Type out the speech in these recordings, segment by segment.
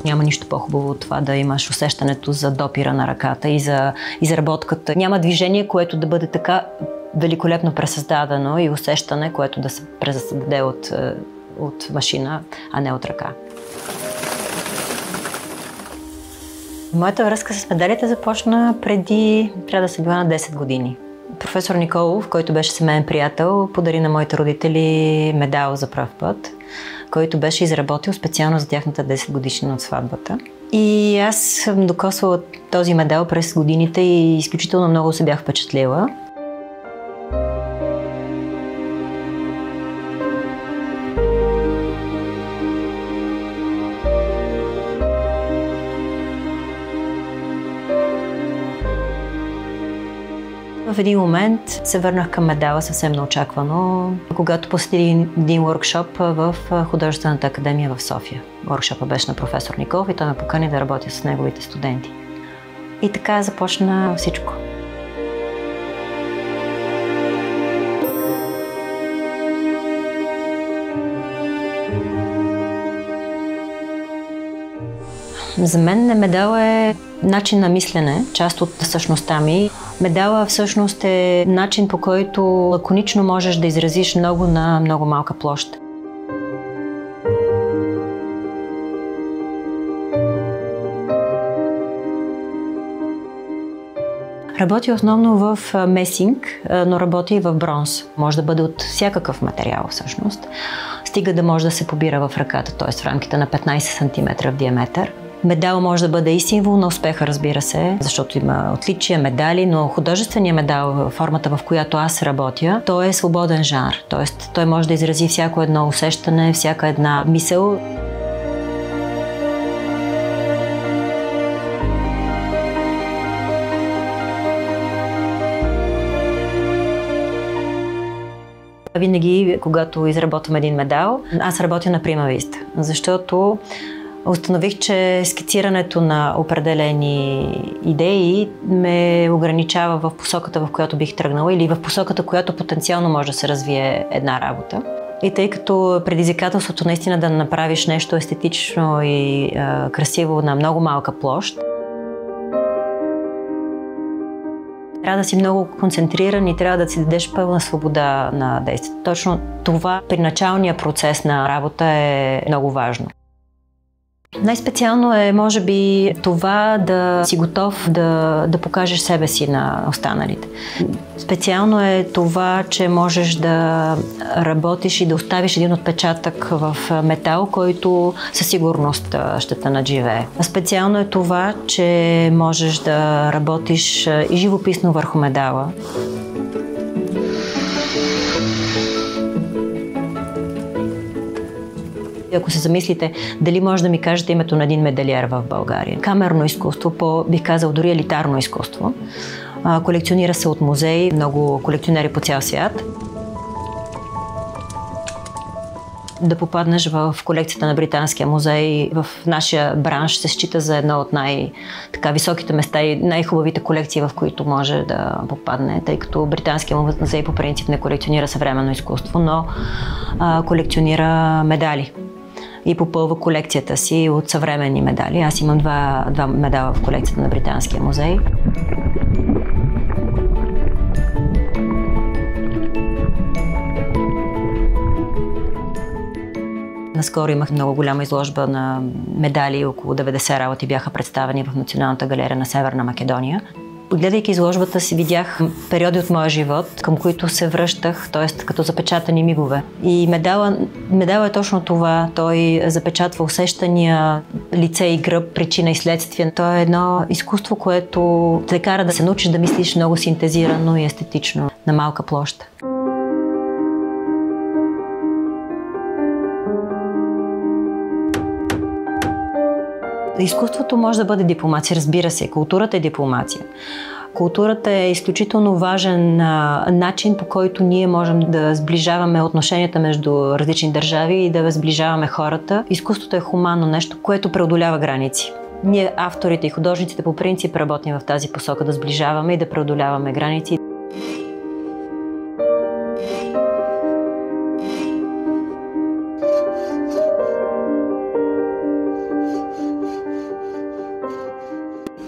Няма нищо по-хубаво от това да имаш усещането за допира на ръката и за изработката. Няма движение, което да бъде така великолепно пресъздадено и усещане, което да се пресъздаде от машина, а не от ръка. Моята връзка с медалите започна преди, трябва да се била на 10 години. Професор Николов, който беше семейен приятел, подари на моите родители медал за пръв път, който беше изработил специално за тяхната 10 годишнина от сватбата. И аз съм докосвала този медал през годините и изключително много се бях впечатлила. В един момент се върнах към медала съвсем неочаквано, когато посетих един workshop в Художествената академия в София. Workshopът беше на професор Николов и той ме покани да работя с неговите студенти. И така започна всичко. За мен медал е начин на мислене, част от същността ми. Медала всъщност е начин, по който лаконично можеш да изразиш много на много малка площ. Работи основно в месинг, но работи и в бронз. Може да бъде от всякакъв материал всъщност. Стига да може да се побира в ръката, т.е. в рамките на 15 см в диаметър. Медал може да бъде и символ на успеха, разбира се, защото има отличия, медали, но художественият медал, формата в която аз работя, той е свободен жанр. Т.е. той може да изрази всяко едно усещане, всяка една мисъл. Винаги, когато изработвам един медал, аз работя на прима виста, защото установих, че скицирането на определени идеи ме ограничава в посоката, в която бих тръгнала или в посоката, която потенциално може да се развие една работа. И тъй като предизвикателството наистина да направиш нещо естетично и красиво на много малка площ, трябва да си много концентриран и трябва да си дадеш пълна свобода на действието. Точно това при началния процес на работа е много важно. Най-специално е, може би, това да си готов да покажеш себе си на останалите. Специално е това, че можеш да работиш и да оставиш един отпечатък в метал, който със сигурност ще те надживее. Специално е това, че можеш да работиш и живописно върху медала. Ако се замислите, дали може да ми кажете името на един медалиер в България? Камерно изкуство, бих казал дори елитарно изкуство. Колекционира се от музеи, много колекционери по цял свят. Да попаднеш в колекцията на Британския музей, в нашия бранш се счита за едно от най-високите места и най-хубавите колекции, в които може да попадне, тъй като Британския музей по принцип не колекционира съвременно изкуство, но колекционира медали и попълва колекцията си от съвременни медали. Аз имам два медала в колекцията на Британския музей. Наскоро имах много голяма изложба на медали, около 90 работи бяха представени в Националната галерия на Северна Македония. Гледайки изложбата си, видях периоди от моя живот, към които се връщах, т.е. като запечатани мигове. И медала е точно това. Той запечатва усещания, лице и гръб, причина и следствие. То е едно изкуство, което те кара да се научиш да мислиш много синтезирано и естетично на малка площ. Изкуството може да бъде дипломация, разбира се. Културата е дипломация. Културата е изключително важен начин, по който ние можем да сближаваме отношенията между различни държави и да сближаваме хората. Изкуството е хуманно нещо, което преодолява граници. Ние, авторите и художниците, по принцип работим в тази посока, да сближаваме и да преодоляваме граници.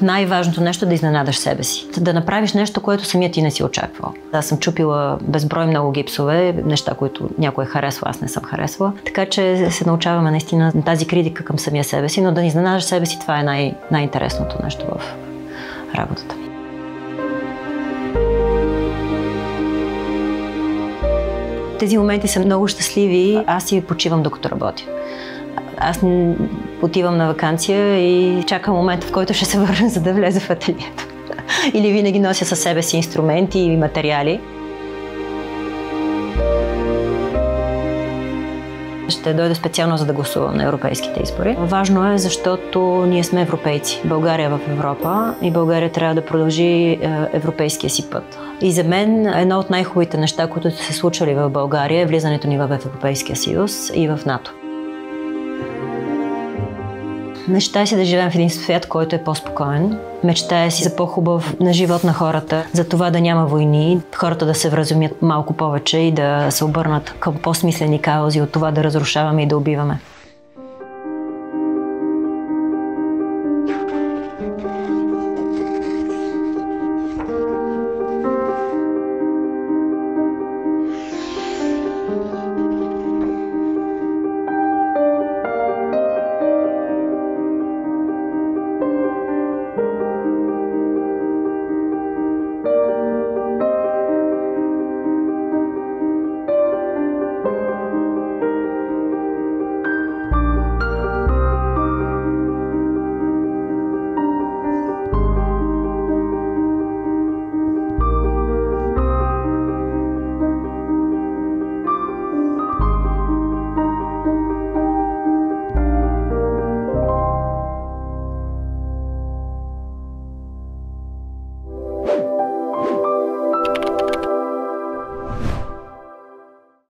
най-важното нещо е да изненадаш себе си. Да направиш нещо, което самият ти не си очаквал. Аз съм чупила безброй много гипсове, неща, които някой е харесва, аз не съм харесвала. Така че се научаваме наистина тази критика към самия себе си, но да изненадаш себе си, това е най-интересното нещо в работата. Тези моменти са много щастливи. Аз си почивам докато работя. Аз отивам на ваканция и чакам момента, в който ще се върна, за да влеза в ателието. Или винаги нося със себе си инструменти и материали. Ще дойда специално, за да гласувам на европейските избори. Важно е, защото ние сме европейци. България е в Европа и България трябва да продължи европейския си път. И за мен едно от най-хубавите неща, които са се случвали в България, е влизането ни в Европейския съюз и в НАТО. Мечтая си да живеем в един свят, който е по-спокоен. Мечтая си за по-хубав на живот на хората, за това да няма войни, хората да се вразумят малко повече и да се обърнат към по-смислени каузи от това да разрушаваме и да убиваме.